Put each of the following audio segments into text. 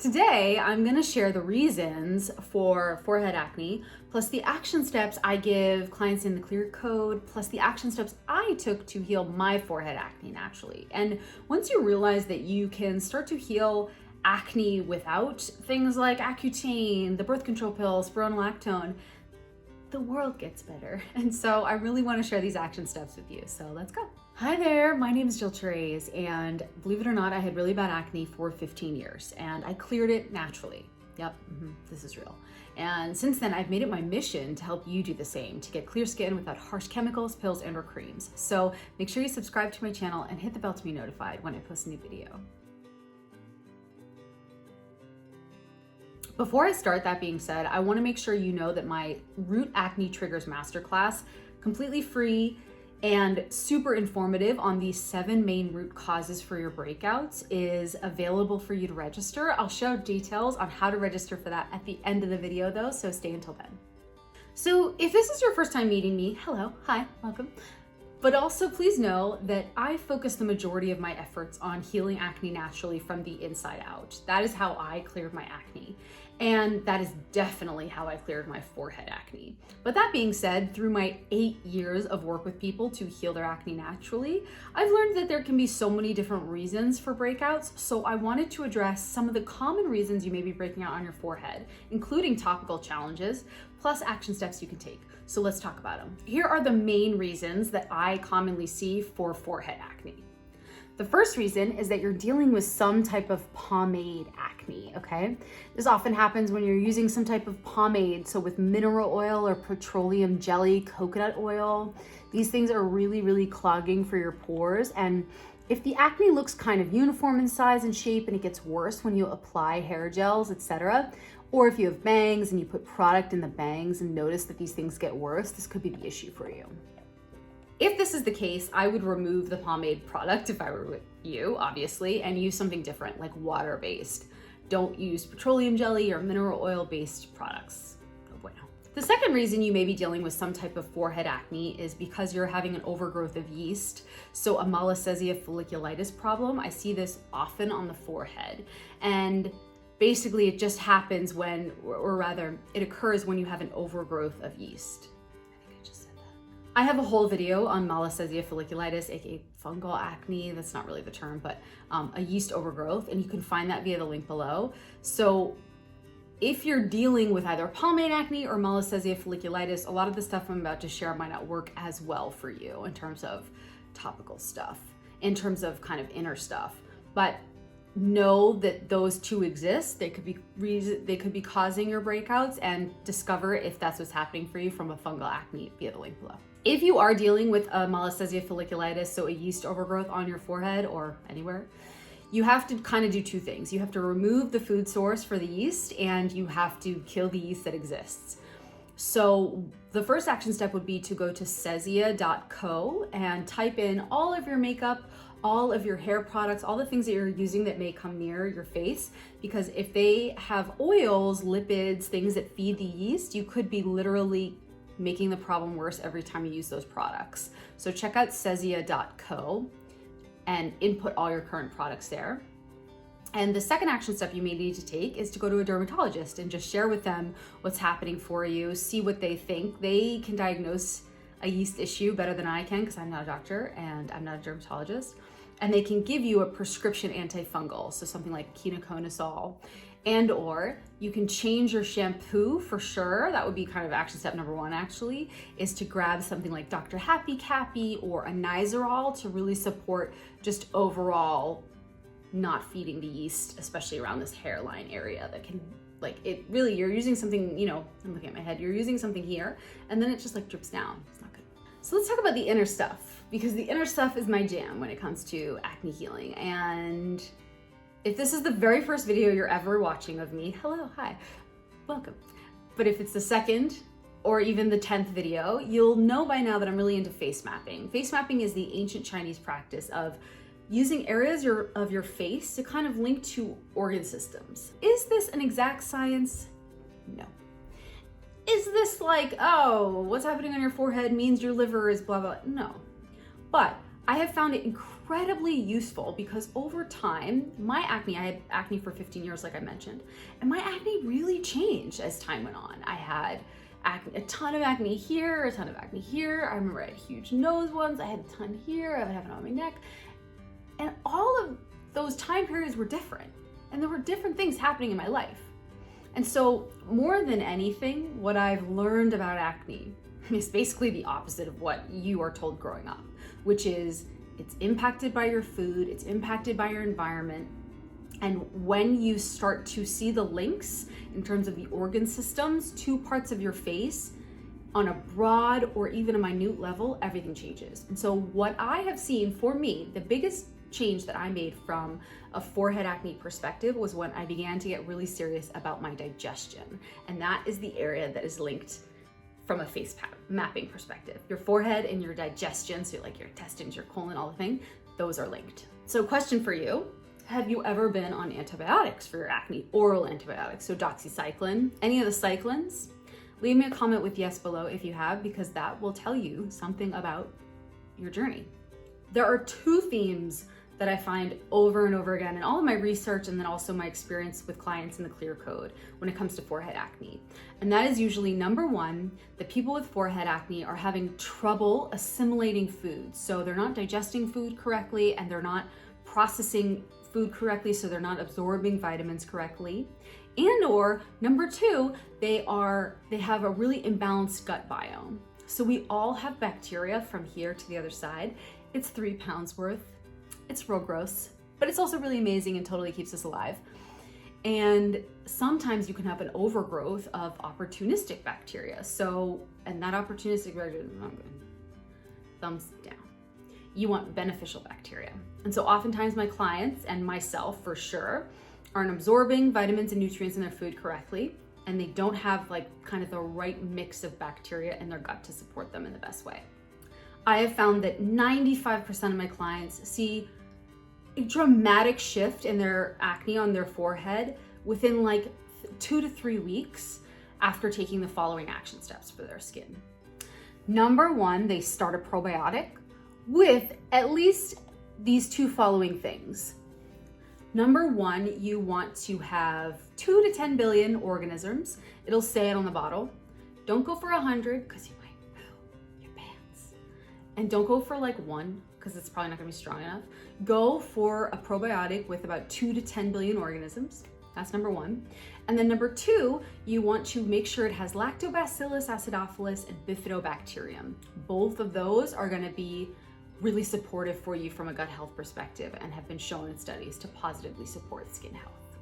Today, I'm gonna share the reasons for forehead acne, plus the action steps I give clients in the Clear Code, plus the action steps I took to heal my forehead acne naturally. And once you realize that you can start to heal acne without things like Accutane, the birth control pill, spironolactone, the world gets better. And so I really want to share these action steps with you. So let's go. Hi there, my name is Therese, and believe it or not, I had really bad acne for 15 years and I cleared it naturally. Yep, this is real. And since then, I've made it my mission to help you do the same, to get clear skin without harsh chemicals, pills, and or creams. So make sure you subscribe to my channel and hit the bell to be notified when I post a new video. Before I start, that being said, I want to make sure you know that my Root Acne Triggers Masterclass, completely free and super informative on these 7 main root causes for your breakouts, is available for you to register. I'll share details on how to register for that at the end of the video though, so stay until then. So if this is your first time meeting me, hello, hi, welcome. But also please know that I focus the majority of my efforts on healing acne naturally from the inside out. That is how I cleared my acne. And that is definitely how I cleared my forehead acne. But that being said, through my 8 years of work with people to heal their acne naturally, I've learned that there can be so many different reasons for breakouts. So I wanted to address some of the common reasons you may be breaking out on your forehead, including topical challenges, plus action steps you can take. So let's talk about them. Here are the main reasons that I commonly see for forehead acne. The first reason is that you're dealing with some type of pomade acne, okay? This often happens when you're using some type of pomade, so with mineral oil or petroleum jelly, coconut oil. These things are really clogging for your pores, and if the acne looks kind of uniform in size and shape and it gets worse when you apply hair gels, etc., or if you have bangs and you put product in the bangs and notice that these things get worse, this could be the issue for you. If this is the case, I would remove the pomade product if I were you, obviously, and use something different, like water-based. Don't use petroleum jelly or mineral oil-based products. No bueno. The second reason you may be dealing with some type of forehead acne is because you're having an overgrowth of yeast. So a Malassezia folliculitis problem. I see this often on the forehead. And basically it just happens when, or rather, it occurs when you have an overgrowth of yeast. I have a whole video on Malassezia folliculitis, aka fungal acne. That's not really the term, but a yeast overgrowth, and you can find that via the link below. So if you're dealing with either pomade acne or Malassezia folliculitis, a lot of the stuff I'm about to share might not work as well for you in terms of topical stuff, in terms of kind of inner stuff. But know that those two exist. They could be causing your breakouts, and discover if that's what's happening for you from a fungal acne via the link below. If you are dealing with a Malassezia folliculitis, so a yeast overgrowth on your forehead or anywhere, you have to kind of do 2 things. You have to remove the food source for the yeast, and you have to kill the yeast that exists. So the first action step would be to go to cezia.co and type in all of your makeup, all of your hair products, all the things that you're using that may come near your face, because if they have oils, lipids, things that feed the yeast, you could be literally making the problem worse every time you use those products. So check out cezia.co and input all your current products there. And the second action step you may need to take is to go to a dermatologist and just share with them what's happening for you, see what they think. They can diagnose a yeast issue better than I can, because I'm not a doctor and I'm not a dermatologist. And they can give you a prescription antifungal, so something like ketoconazole, and or you can change your shampoo for sure. That would be kind of action step number 1 actually, is to grab something like Dr. Happy Cappy or a Nizoral to really support just overall not feeding the yeast, especially around this hairline area that can, like, it really, you're using something, you know, I'm looking at my head, you're using something here and then it just like drips down. It's not good. So let's talk about the inner stuff, because the inner stuff is my jam when it comes to acne healing. And if this is the very first video you're ever watching of me, hello, hi, welcome. But if it's the second or even the 10th video, you'll know by now that I'm really into face mapping. Face mapping is the ancient Chinese practice of using areas of your face to kind of link to organ systems. Is this an exact science? No. Is this like, oh, what's happening on your forehead means your liver is blah, blah? No. But I have found it incredibly incredibly useful because over time, my acne, I had acne for 15 years, like I mentioned, and my acne really changed as time went on. I had acne, a ton of acne here, a ton of acne here. I remember I had huge nose ones. I had a ton here. I would have it on my neck. And all of those time periods were different. And there were different things happening in my life. And so more than anything, what I've learned about acne is basically the opposite of what you are told growing up, which is it's impacted by your food, it's impacted by your environment. And when you start to see the links in terms of the organ systems to parts of your face on a broad or even a minute level, everything changes. And so what I have seen for me, the biggest change that I made from a forehead acne perspective was when I began to get really serious about my digestion. And that is the area that is linked from a face mapping perspective. Your forehead and your digestion, so like your intestines, your colon, all the thing, those are linked. So question for you, have you ever been on antibiotics for your acne, oral antibiotics? So doxycycline, any of the cyclines? Leave me a comment with yes below if you have, because that will tell you something about your journey. There are two themes that I find over and over again in all of my research and then also my experience with clients in the clear code when it comes to forehead acne. And that is usually number one, that people with forehead acne are having trouble assimilating food. So they're not digesting food correctly and they're not processing food correctly, so they're not absorbing vitamins correctly. And or number two, they have a really imbalanced gut biome. So we all have bacteria from here to the other side. It's 3 pounds worth. It's real gross, but it's also really amazing and totally keeps us alive. And sometimes you can have an overgrowth of opportunistic bacteria. So, and that opportunistic bacteria is not good. Thumbs down. You want beneficial bacteria. And so oftentimes my clients and myself for sure aren't absorbing vitamins and nutrients in their food correctly, and they don't have like kind of the right mix of bacteria in their gut to support them in the best way. I have found that 95% of my clients see a dramatic shift in their acne on their forehead within like 2 to 3 weeks after taking the following action steps for their skin. Number one, they start a probiotic with at least these two following things. Number one, you want to have 2 to 10 billion organisms. It'll say it on the bottle. Don't go for 100 because you might poo your pants. And don't go for like 1 because it's probably not gonna be strong enough. Go for a probiotic with about 2 to 10 billion organisms. That's number one. And then number two, you want to make sure it has lactobacillus acidophilus and bifidobacterium. Both of those are gonna be really supportive for you from a gut health perspective and have been shown in studies to positively support skin health,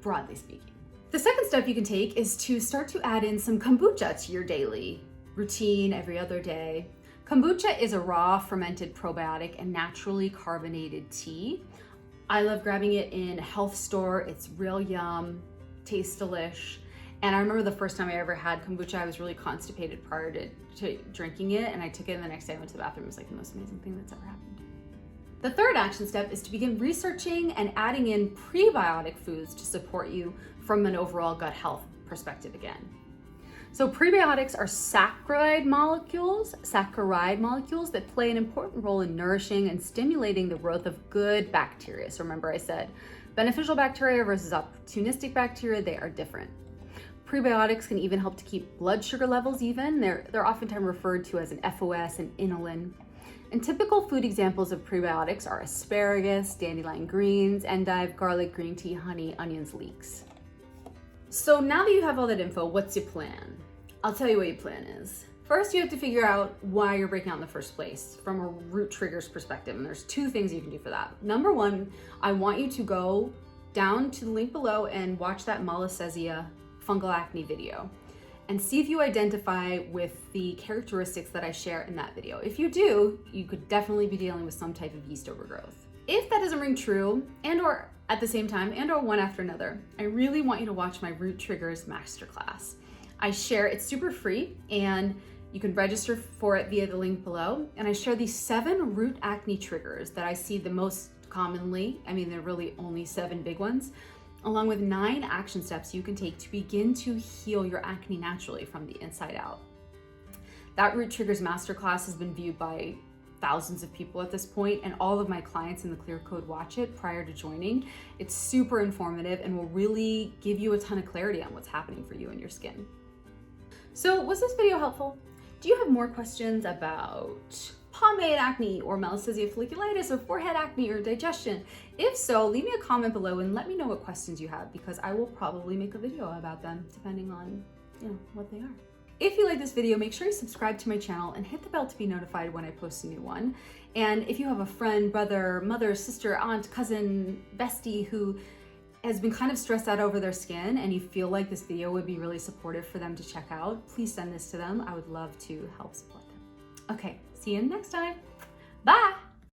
broadly speaking. The second step you can take is to start to add in some kombucha to your daily routine every other day. Kombucha is a raw fermented probiotic and naturally carbonated tea. I love grabbing it in a health store. It's real yum, tastes delish. And I remember the first time I ever had kombucha, I was really constipated prior to drinking it, and I took it and the next day I went to the bathroom. It was like the most amazing thing that's ever happened. The third action step is to begin researching and adding in prebiotic foods to support you from an overall gut health perspective again. So prebiotics are saccharide molecules that play an important role in nourishing and stimulating the growth of good bacteria. So remember I said beneficial bacteria versus opportunistic bacteria, they are different. Prebiotics can even help to keep blood sugar levels even. They're oftentimes referred to as an FOS and inulin. And typical food examples of prebiotics are asparagus, dandelion greens, endive, garlic, green tea, honey, onions, leeks. So now that you have all that info, what's your plan? I'll tell you what your plan is. First, you have to figure out why you're breaking out in the first place from a root triggers perspective. And there's 2 things you can do for that. Number one, I want you to go down to the link below and watch that Malassezia fungal acne video and see if you identify with the characteristics that I share in that video. If you do, you could definitely be dealing with some type of yeast overgrowth. If that doesn't ring true, and or at the same time, and or one after another, I really want you to watch my Root Triggers Masterclass. I share, it's super free, and you can register for it via the link below. And I share these 7 root acne triggers that I see the most commonly. I mean, there are really only 7 big ones, along with 9 action steps you can take to begin to heal your acne naturally from the inside out. That Root Triggers Masterclass has been viewed by thousands of people at this point, and all of my clients in the Clear Code watch it prior to joining. It's super informative and will really give you a ton of clarity on what's happening for you and your skin. So was this video helpful? Do you have more questions about pomade acne or melastassia folliculitis or forehead acne or digestion? If so, leave me a comment below and let me know what questions you have, because I will probably make a video about them depending on, what they are. If you like this video, make sure you subscribe to my channel and hit the bell to be notified when I post a new one. And if you have a friend, brother, mother, sister, aunt, cousin, bestie who has been kind of stressed out over their skin and you feel like this video would be really supportive for them to check out, please send this to them. I would love to help support them. Okay, see you next time. Bye.